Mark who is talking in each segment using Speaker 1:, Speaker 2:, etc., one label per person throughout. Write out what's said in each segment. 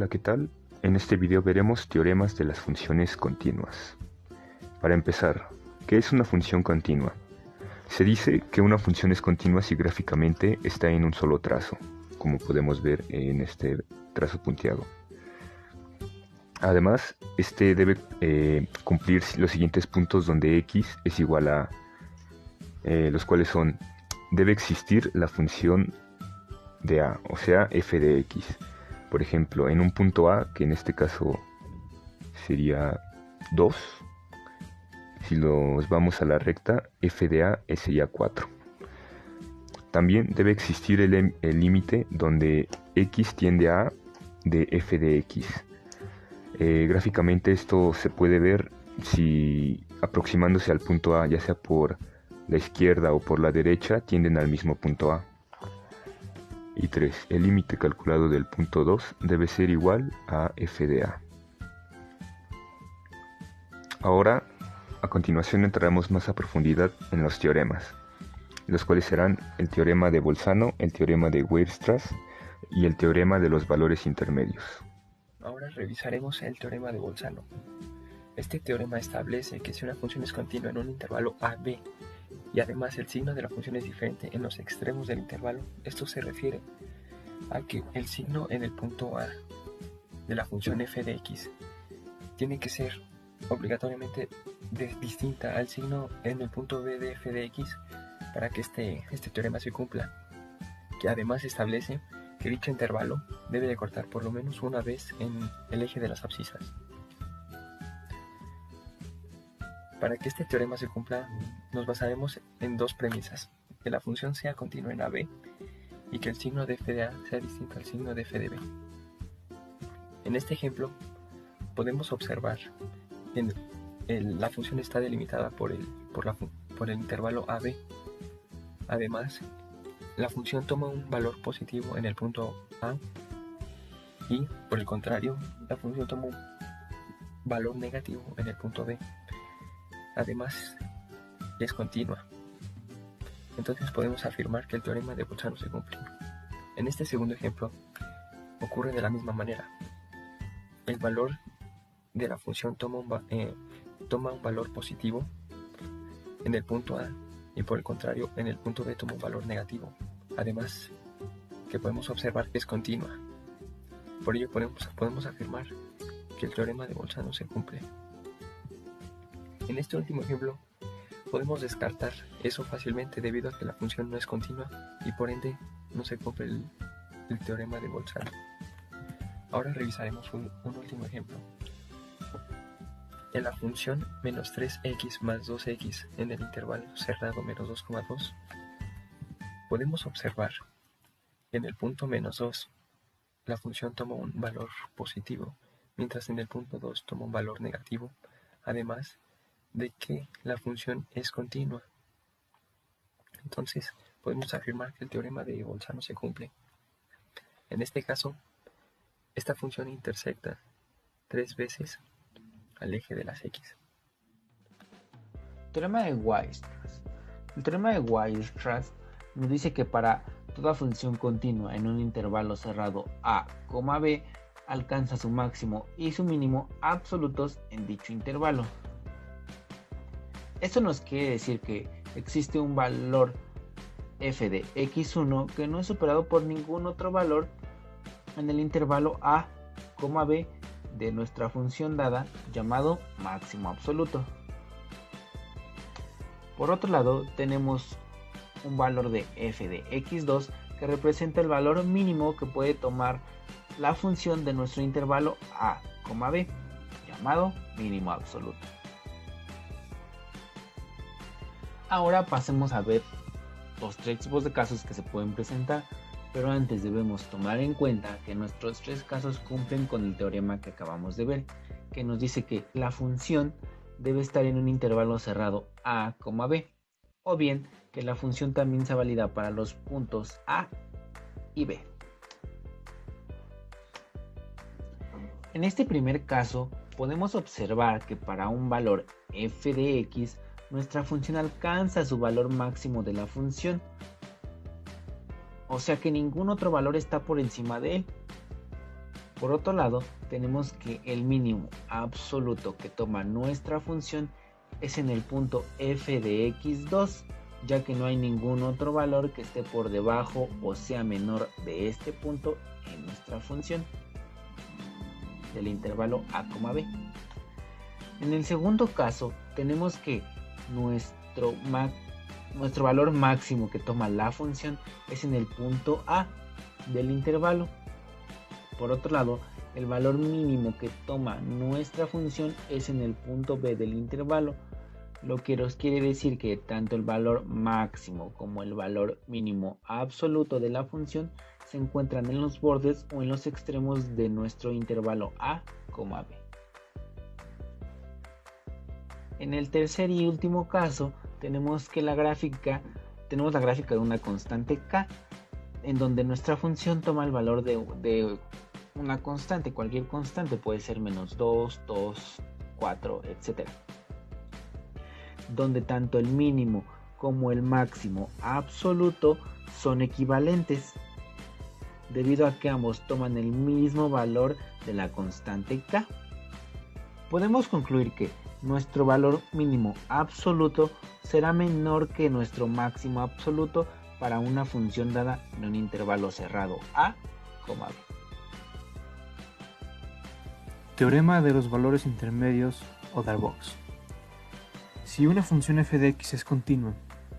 Speaker 1: Hola, ¿qué tal? En este video veremos teoremas de las funciones continuas. Para empezar, ¿qué es una función continua? Se dice que una función es continua si gráficamente está en un solo trazo, como podemos ver en este trazo punteado. Además, este debe cumplir los siguientes puntos donde x es igual a, los cuales son, debe existir la función de a, o sea, f de x. Por ejemplo, en un punto A, que en este caso sería 2, si nos vamos a la recta, f de A sería 4. También debe existir el límite donde x tiende a de f de x. Gráficamente esto se puede ver si aproximándose al punto A, ya sea por la izquierda o por la derecha, tienden al mismo punto A. Y 3. El límite calculado del punto 2 debe ser igual a f de A. Ahora, a continuación entraremos más a profundidad en los teoremas, los cuales serán el teorema de Bolzano, el teorema de Weierstrass y el teorema de los valores intermedios.
Speaker 2: Ahora revisaremos el teorema de Bolzano. Este teorema establece que si una función es continua en un intervalo a,b y además el signo de la función es diferente en los extremos del intervalo, esto se refiere a que el signo en el punto A de la función f de x tiene que ser obligatoriamente distinta al signo en el punto B de f de x para que este teorema se cumpla, que además establece que dicho intervalo debe de cortar por lo menos una vez en el eje de las abscisas. Para que este teorema se cumpla, nos basaremos en dos premisas: que la función sea continua en AB y que el signo de f de A sea distinto al signo de f de B. En este ejemplo, podemos observar que la función está delimitada por el intervalo AB. Además, la función toma un valor positivo en el punto A y, por el contrario, la función toma un valor negativo en el punto B. Además, es continua. Entonces podemos afirmar que el teorema de Bolzano se cumple. En este segundo ejemplo, ocurre de la misma manera. El valor de la función toma un valor positivo en el punto A y, por el contrario, en el punto B toma un valor negativo. Además, que podemos observar que es continua. Por ello podemos afirmar que el teorema de Bolzano se cumple. En este último ejemplo, podemos descartar eso fácilmente debido a que la función no es continua y por ende no se cumple el teorema de Bolzano. Ahora revisaremos un último ejemplo. En la función menos 3x más 2x en el intervalo cerrado menos 2,2, podemos observar que en el punto menos 2 la función toma un valor positivo, mientras en el punto 2 toma un valor negativo, además de que la función es continua. Entonces, podemos afirmar que el teorema de Bolzano se cumple. En este caso, esta función intersecta 3 veces al eje de las x.
Speaker 3: Teorema de Weierstrass. El teorema de Weierstrass nos dice que para toda función continua en un intervalo cerrado a, b, alcanza su máximo y su mínimo absolutos en dicho intervalo. Esto nos quiere decir que existe un valor f de x1 que no es superado por ningún otro valor en el intervalo a, b de nuestra función dada llamado máximo absoluto. Por otro lado, tenemos un valor de f de x2 que representa el valor mínimo que puede tomar la función de nuestro intervalo a, b llamado mínimo absoluto. Ahora pasemos a ver los tres tipos de casos que se pueden presentar, pero antes debemos tomar en cuenta que nuestros tres casos cumplen con el teorema que acabamos de ver, que nos dice que la función debe estar en un intervalo cerrado a, b, o bien que la función también sea válida para los puntos a y b. En este primer caso, podemos observar que para un valor f de x, nuestra función alcanza su valor máximo de la función, o sea que ningún otro valor está por encima de él. Por otro lado, tenemos que el mínimo absoluto que toma nuestra función es en el punto f de x2, ya que no hay ningún otro valor que esté por debajo o sea menor de este punto en nuestra función del intervalo a, b. En el segundo caso, tenemos que nuestro valor máximo que toma la función es en el punto a del intervalo. Por otro lado, el valor mínimo que toma nuestra función es en el punto b del intervalo, lo que nos quiere decir que tanto el valor máximo como el valor mínimo absoluto de la función se encuentran en los bordes o en los extremos de nuestro intervalo a, b. En el tercer y último caso, tenemos la gráfica de una constante k, en donde nuestra función toma el valor de una constante, cualquier constante, puede ser -2, 2, 4, etc. Donde tanto el mínimo como el máximo absoluto son equivalentes, debido a que ambos toman el mismo valor de la constante k. Podemos concluir que nuestro valor mínimo absoluto será menor que nuestro máximo absoluto para una función dada en un intervalo cerrado a, b.
Speaker 4: Teorema de los valores intermedios o Darboux. Si una función f de x es continua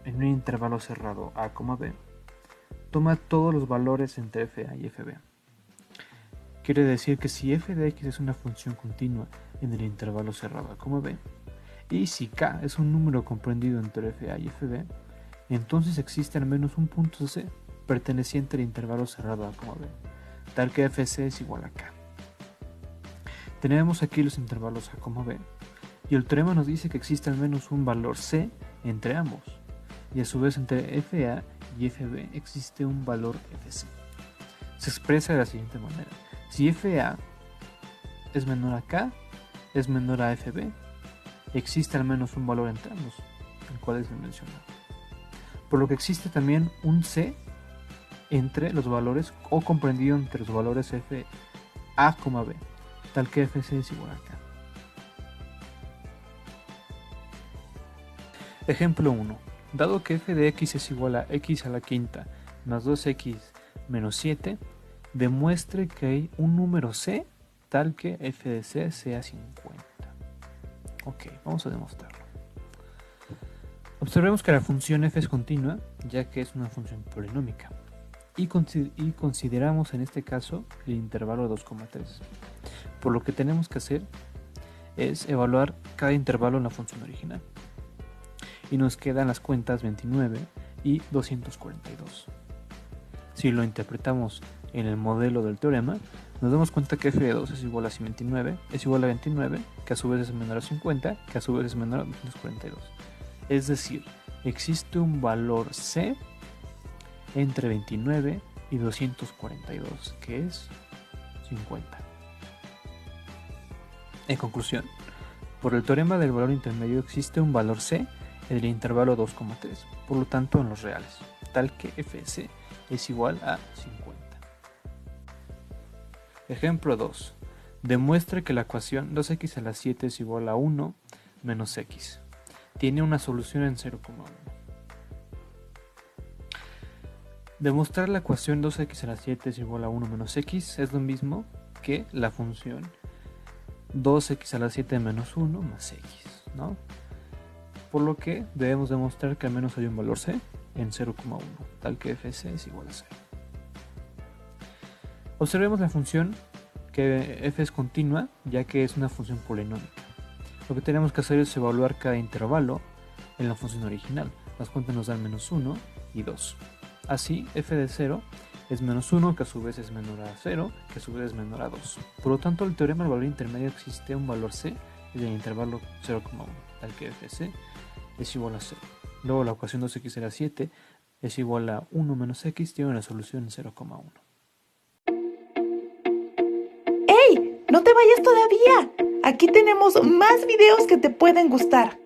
Speaker 4: en un intervalo cerrado a, b, toma todos los valores entre fa y fb. Quiere decir que si f de x es una función continua en el intervalo cerrado a, b, y si k es un número comprendido entre fa y fb, entonces existe al menos un punto c perteneciente al intervalo cerrado a, b, tal que fc es igual a k. Tenemos aquí los intervalos a, b, y el teorema nos dice que existe al menos un valor c entre ambos, y a su vez entre fa y fb existe un valor fc. Se expresa de la siguiente manera: si fa es menor a k, es menor a fb, existe al menos un valor entre ambos, el cual es el mencionado. Por lo que existe también un c entre los valores o comprendido entre los valores f a, b, tal que fc es igual a k. Ejemplo 1. Dado que f de x es igual a x a la quinta más 2x menos 7, demuestre que hay un número c tal que f de c sea 50. Ok, vamos a demostrarlo. Observemos que la función f es continua, ya que es una función polinómica, y consideramos en este caso el intervalo 2,3. Por lo que tenemos que hacer es evaluar cada intervalo en la función original. Y nos quedan las cuentas 29 y 242. Si lo interpretamos en el modelo del teorema, nos damos cuenta que f de 2 es igual a 29, que a su vez es menor a 50, que a su vez es menor a 242. Es decir, existe un valor c entre 29 y 242, que es 50. En conclusión, por el teorema del valor intermedio existe un valor c en el intervalo 2,3, por lo tanto en los reales, tal que fc es igual a 50. Ejemplo 2. Demuestre que la ecuación 2x a la 7 es igual a 1 menos x. Tiene una solución en 0,1. Demostrar la ecuación 2x a la 7 es igual a 1 menos x es lo mismo que la función 2x a la 7 menos 1 más x, ¿no? Por lo que debemos demostrar que al menos hay un valor c en 0,1, tal que fc es igual a 0. Observemos la función que f es continua, ya que es una función polinómica. Lo que tenemos que hacer es evaluar cada intervalo en la función original. Las cuentas nos dan -1 y 2. Así, f de 0 es -1, que a su vez es menor a 0, que a su vez es menor a 2. Por lo tanto, el teorema del valor intermedio existe un valor c en el intervalo 0,1, tal que fc es igual a 0. Luego la ecuación 2x a la 7 es igual a 1 menos x, tiene una solución en 0,1.
Speaker 5: ¡Ey! ¡No te vayas todavía! Aquí tenemos más videos que te pueden gustar.